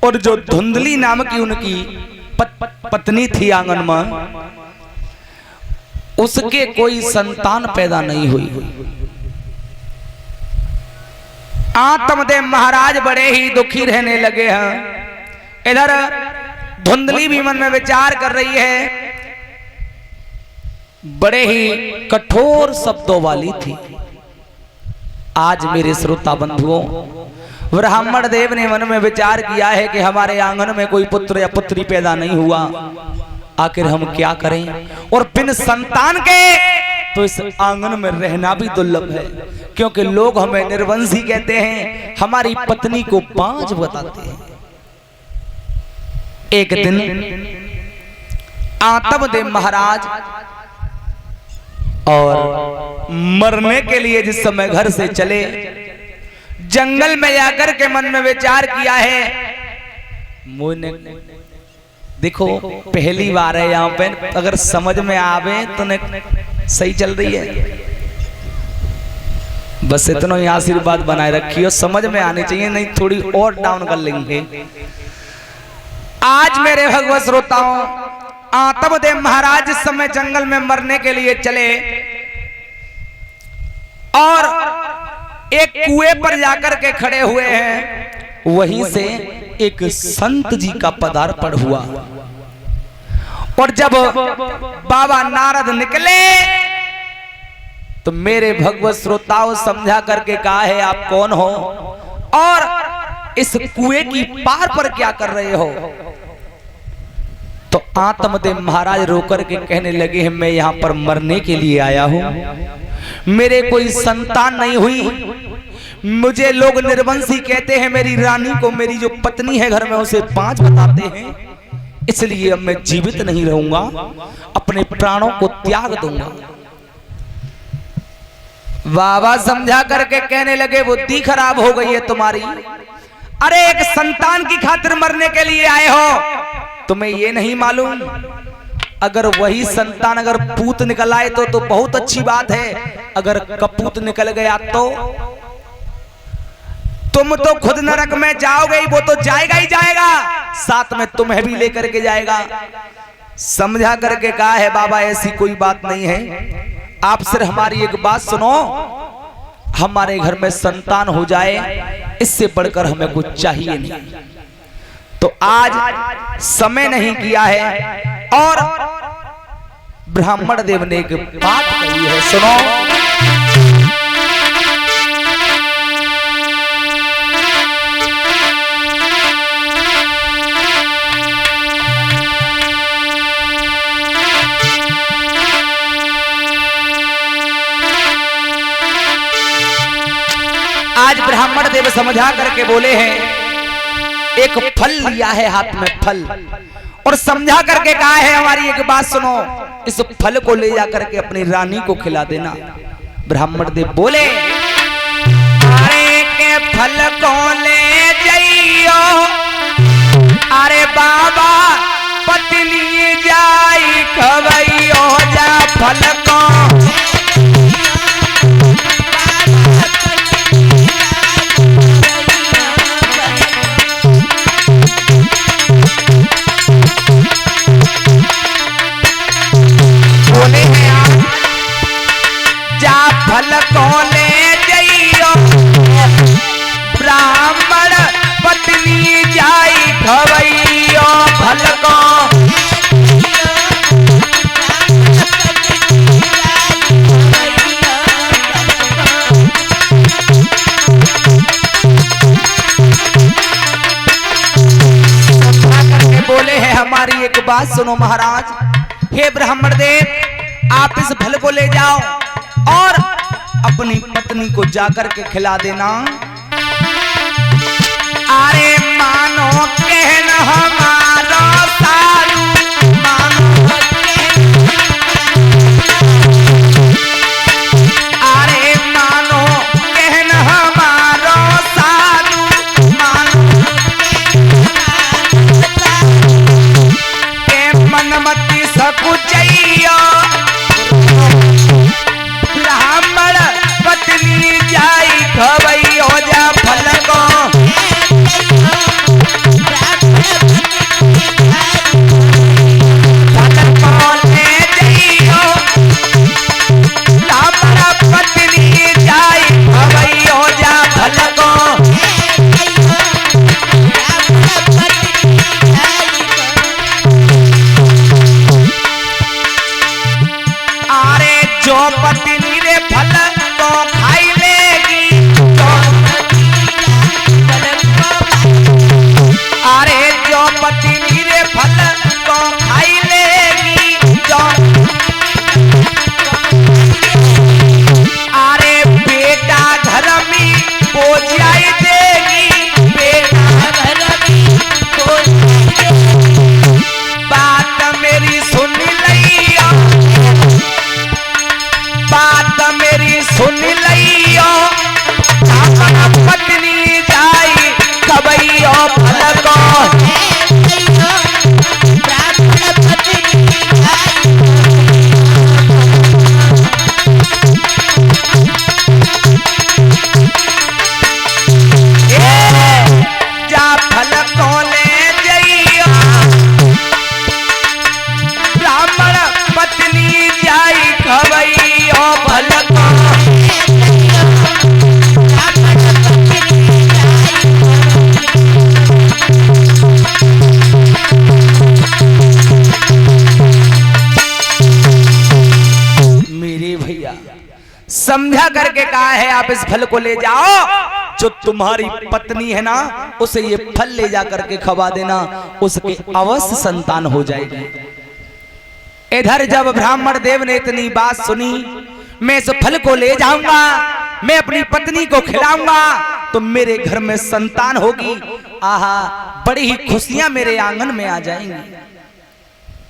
और जो धुंधली नाम की उनकी पत्नी थी आंगन में, उसके कोई संतान पैदा नहीं हुई। आत्मदेव महाराज बड़े ही दुखी रहने लगे हैं। इधर धुंधली भी मन में विचार कर रही है, बड़े ही कठोर शब्दों वाली थी। आज मेरे श्रोता बंधुओं, ब्राह्मण देव ने मन में विचार किया है कि हमारे आंगन में कोई पुत्र या पुत्री पैदा नहीं हुआ, आखिर हम क्या करें। और बिन संतान के तो इस आंगन में रहना भी दुर्लभ है, क्योंकि लोग हमें निर्वंशी कहते हैं, हमारी पत्नी को बांझ बताते हैं। एक दिन आत्मदेव महाराज और मरने के लिए जिस समय घर से चले, जंगल में जाकर के मन में विचार किया है, मुझे देखो पहली बार है यहाँ पे, अगर समझ में आवे तो सही चल रही है, बस इतना ही आशीर्वाद बनाए रखिए, समझ में आनी चाहिए, नहीं थोड़ी और डाउन कर लेंगे। आज मेरे भगवत श्रोताओं, आत्मदेव महाराज इस समय जंगल में मरने के लिए चले और एक कुएं पर जाकर के खड़े हुए हैं। वहीं से एक संत जी का पदार्पण हुआ और जब बाबा नारद निकले तो मेरे भगवत श्रोताओं समझा करके कहा है, आप कौन हो और इस कुएं की पार पर क्या कर रहे हो। तो आत्मदेव महाराज रोकर के कहने लगे हैं, मैं यहाँ पर मरने के लिए आया हूँ, मेरे कोई संतान नहीं हुई, मुझे लोग निर्वंशी कहते हैं, मेरी रानी को मेरी जो पत्नी है घर में उसे बांझ बताते हैं, इसलिए अब मैं जीवित नहीं रहूंगा, अपने प्राणों को त्याग दूंगा। बाबा समझा करके कहने लगे, बुद्धि खराब हो गई है तुम्हारी, अरे एक संतान की खातिर मरने के लिए आए हो, तुम्हें ये नहीं मालूम अगर वही संतान अगर पूत निकल आए तो बहुत अच्छी बात है, अगर कपूत निकल गया तो तुम तो खुद नरक में जाओगे, वो तो जाएगा ही जाएगा, साथ में तुम्हें भी लेकर के जाएगा। समझा करके कहा है, बाबा ऐसी कोई बात नहीं है, आप सिर्फ हमारी एक बात सुनो, हमारे घर में संतान हो जाए, इससे बढ़कर हमें कुछ चाहिए नहीं। तो आज समय नहीं किया है और ब्राह्मण देव ने एक बात कही है, सुनो। आज ब्राह्मण देव समझा करके बोले हैं, एक फल लिया है हाथ में फल, और समझा करके कहा है, हमारी एक बात सुनो, इस फल को ले जाकर के अपनी रानी को खिला देना। ब्राह्मण देव बोले, अरे के फल को ले जाइयो, अरे बाबा पत्नी जाई खवैयो, जा फल को फल को ले जाइयो, ब्राह्मण पत्नी जाई खवैयो, फल को करके बोले हैं, हमारी एक बात सुनो महाराज, हे ब्राह्मण देव, आप इस फल को ले जाओ और अपनी पत्नी को जाकर के खिला देना। अरे मानो कहना हमारा सारू, मानो अरे मानो कहना हमारा सारू, मानो के मनमती सकुचैया, ब्राह्मण पत्नी जाई खवैयो, जा फल को समझा करके कहा है आप इस फल को ले जाओ, जो तुम्हारी पत्नी है ना उसे ये फल ले जा करके खवा देना, उसके अवश्य संतान हो जाएगी। इधर जब ब्राह्मण देव ने इतनी बात सुनी, मैं इस फल को ले जाऊंगा, मैं अपनी पत्नी को खिलाऊंगा तो मेरे घर में संतान होगी, आहा बड़ी ही खुशियां मेरे आंगन में आ जाएंगी।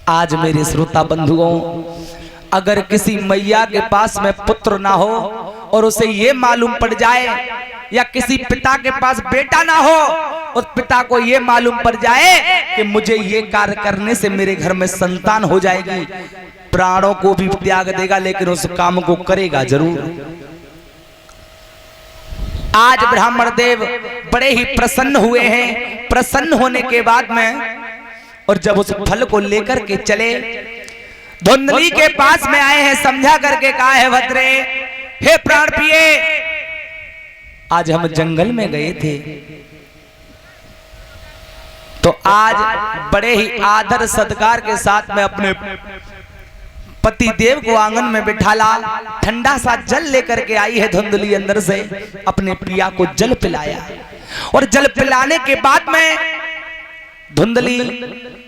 आज मेरे श्रोता बंधुओं, अगर किसी मैया के पास में पुत्र ना हो और उसे ये मालूम पड़ जाए, या किसी पिता के पास बेटा ना हो और पिता को ये मालूम पड़ जाए कि मुझे ये कार्य करने से मेरे घर में संतान हो जाएगी, प्राणों को भी त्याग देगा लेकिन उस काम को करेगा जरूर। आज ब्राह्मण देव बड़े ही प्रसन्न हुए हैं। प्रसन्न होने के बाद में और जब उस फल को लेकर के चले, धुंधली के पास में आए हैं, समझा करके कहा है भद्रे, हे प्राण प्रिय, आज हम जंगल में गए थे तो आज बड़े ही आदर सत्कार के साथ में अपने पति देव को आंगन में बिठाला, ठंडा सा जल लेकर के आई है धुंधली, अंदर से अपने प्रिया को जल पिलाया। और जल पिलाने के बाद में धुंधली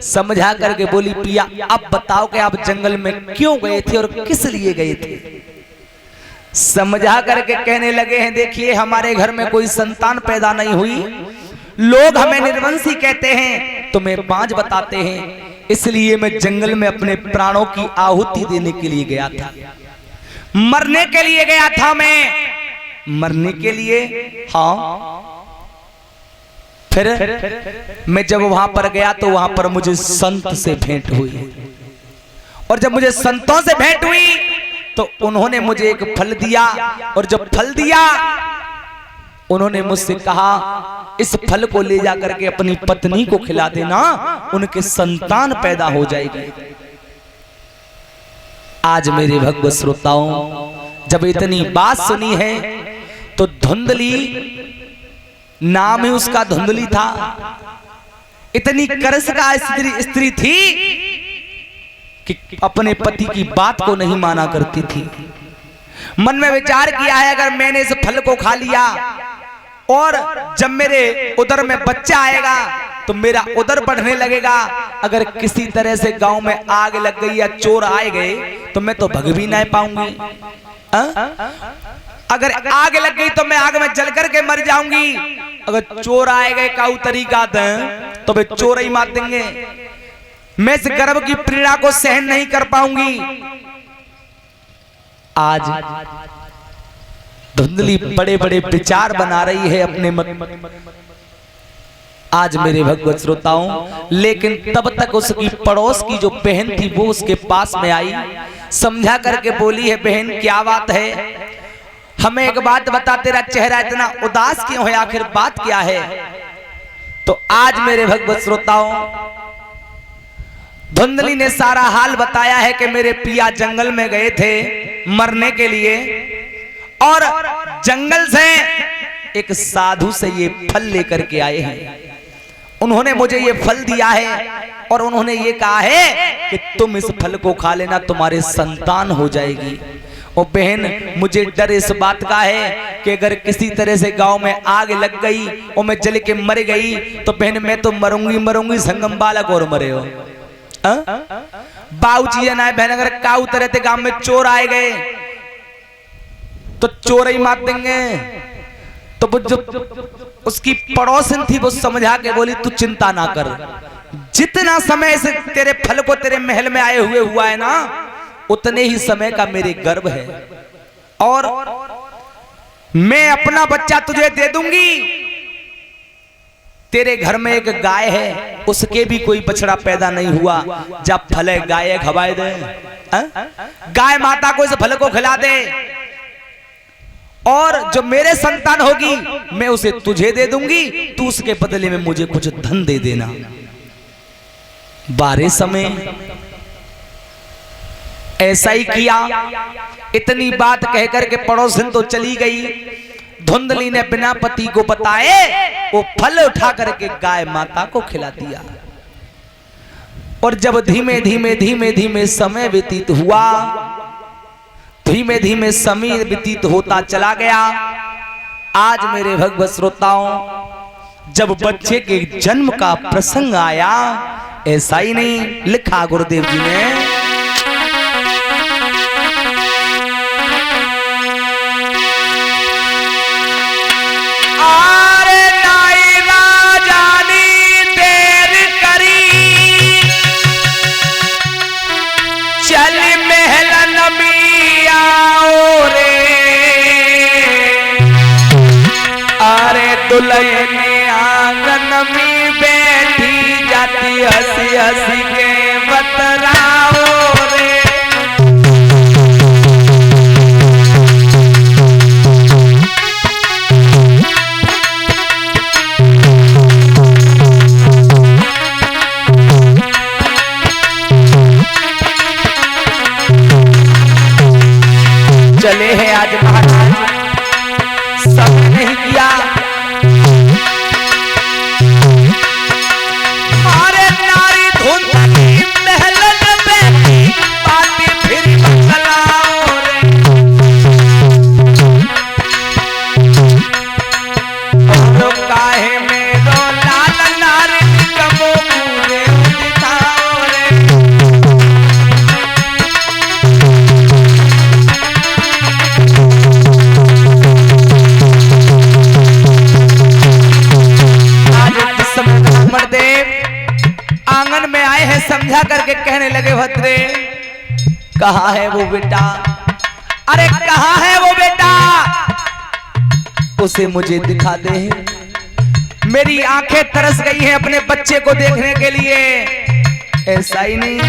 समझा करके बोली, प्रिया अब बताओ कि आप जंगल में क्यों गए थे और किस लिए गए थे। समझा करके कहने लगे हैं, देखिए हमारे घर में कोई संतान पैदा नहीं हुई, लोग हमें निर्वंशी कहते हैं, तुम्हें बांझ बताते हैं, इसलिए मैं जंगल में अपने प्राणों की आहुति देने के लिए गया था, मरने के लिए गया था, मैं मरने के लिए। हाँ, फिर मैं जब वहां पर गया तो वहां पर मुझे संत से भेंट हुई, और जब मुझे संतों से भेंट हुई तो उन्होंने मुझे एक फल दिया, और जब फल दिया उन्होंने मुझसे कहा इस फल को ले जा करके अपनी पत्नी को खिला देना, उनके संतान पैदा हो जाएगी। आज मेरे भगवत श्रोताओं, जब इतनी बात सुनी है तो धुंधली, नाम ही उसका धुंधली था, इतनी करस का स्त्री थी कि अपने पति की बात को नहीं माना करती थी। मन में विचार किया है, अगर मैंने इस फल को खा लिया और जब मेरे उदर में बच्चा आएगा तो मेरा उदर बढ़ने लगेगा, अगर किसी तरह से गांव में आग लग गई या चोर आए गए तो मैं तो भग भी नहीं पाऊंगी। अगर आग लग गई तो मैं आग में जल करके मर जाऊंगी, अगर चोर आए गए काऊ तरीका तो वे चोर ही मार देंगे, मैं इस गर्भ की पीड़ा को सहन नहीं कर पाऊंगी। आज धुंधली बड़े बड़े विचार बना रही है अपने मन। आज मेरे भगवत श्रोताओं, लेकिन तब तक उसकी पड़ोस की जो बहन थी वो उसके पास में आई, समझा करके बोली है, बहन क्या बात है, हमें एक बात बता, तेरा चेहरा इतना उदास क्यों है, आखिर बात क्या है। तो आज मेरे भगवत श्रोताओं, धुंधली ने सारा हाल बताया है कि मेरे पिया जंगल में गए थे मरने के लिए, और जंगल से एक साधु से ये फल लेकर के आए हैं, उन्होंने मुझे ये फल दिया है और उन्होंने ये कहा है कि तुम इस फल को खा लेना, तुम्हारे संतान हो जाएगी। और बहन, मुझे डर इस बात का है कि अगर किसी तरह से गांव में आग लग गई और मैं जल के मर गई तो बहन मैं तो मरूंगी, संगम बालक और मरे हो। बाऊची ना बहन, अगर काऊ तरह से गांव में चोर आए गए तो चोर ही मार देंगे। तो वो जो उसकी पड़ोसन थी वो समझा के बोली, तू चिंता ना कर, जितना समय से तेरे फल को तेरे महल में आए हुए हुआ है ना, उतने ही समय का मेरे गर्भ है, और मैं अपना बच्चा तुझे दे दूंगी। तेरे घर में एक गाय है, उसके भी कोई बछड़ा पैदा नहीं हुआ, जब फल है गाय खवाए दे, गाय माता को इस फल को खिला दे, और जो मेरे संतान होगी मैं उसे तुझे दे दूंगी, तू उसके बदले में मुझे कुछ धन दे देना। 12 समय ऐसा ही किया। इतनी बात कहकर के पड़ोसन तो चली गई। धुंधली ने बिना पति को बताए वो फल उठा करके गाय माता को खिला दिया। और जब धीमे धीमे समय व्यतीत हुआ धीमे धीमे समय व्यतीत होता चला गया। आज मेरे भगवत श्रोताओं, जब बच्चे के जन्म का प्रसंग आया, ऐसा ही नहीं लिखा गुरुदेव जी ने, आरे नाई राजानी देर करी, चल महलन मिया रे, अरे दुल्हन आंगन में बैठी जाती हंसी हंसी के बतराओ रे। चले हैं आज महाराज, सब नहीं किया, हमारे नारी धुंधली महलन में बातें फिर बतलाओ रे, और काहे मेरो लाल नारी कमो पूरे दिखाओ रे। आंगन में आए हैं, समझा करके कहने लगे, भद्रे कहाँ है वो बेटा, अरे कहाँ है वो बेटा, उसे मुझे दिखा दे। मेरी आंखें तरस गई हैं अपने बच्चे को देखने के लिए। ऐसा ही नहीं,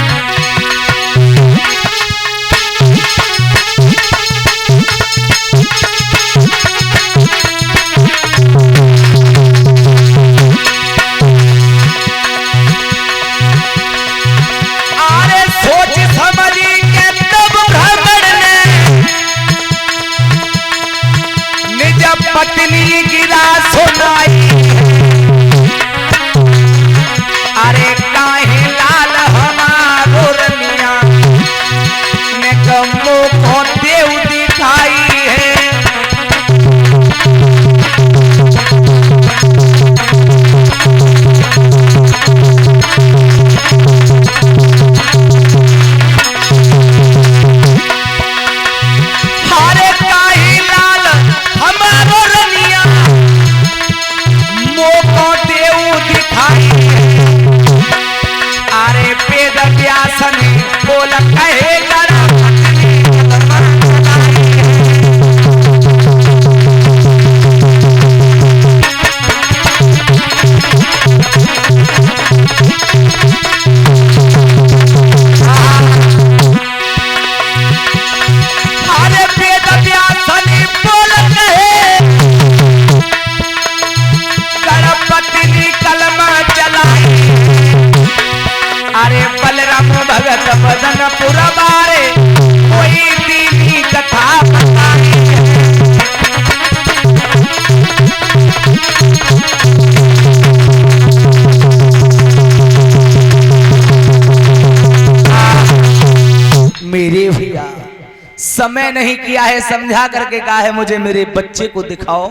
पत्नी गिरा सुनाई, अरे काहे लाल हमारो रनिया ने गमो को देव दिखाई है। अरे काहे लाल हमारो रनिया मोको देव दिखाई, अरे वेद व्यास ने बोल कहे भगत बदन पुरबारे कोई दीनी कथा बताई। मेरे भैया समय नहीं किया है, समझा करके कहा है मुझे मेरे बच्चे को दिखाओ।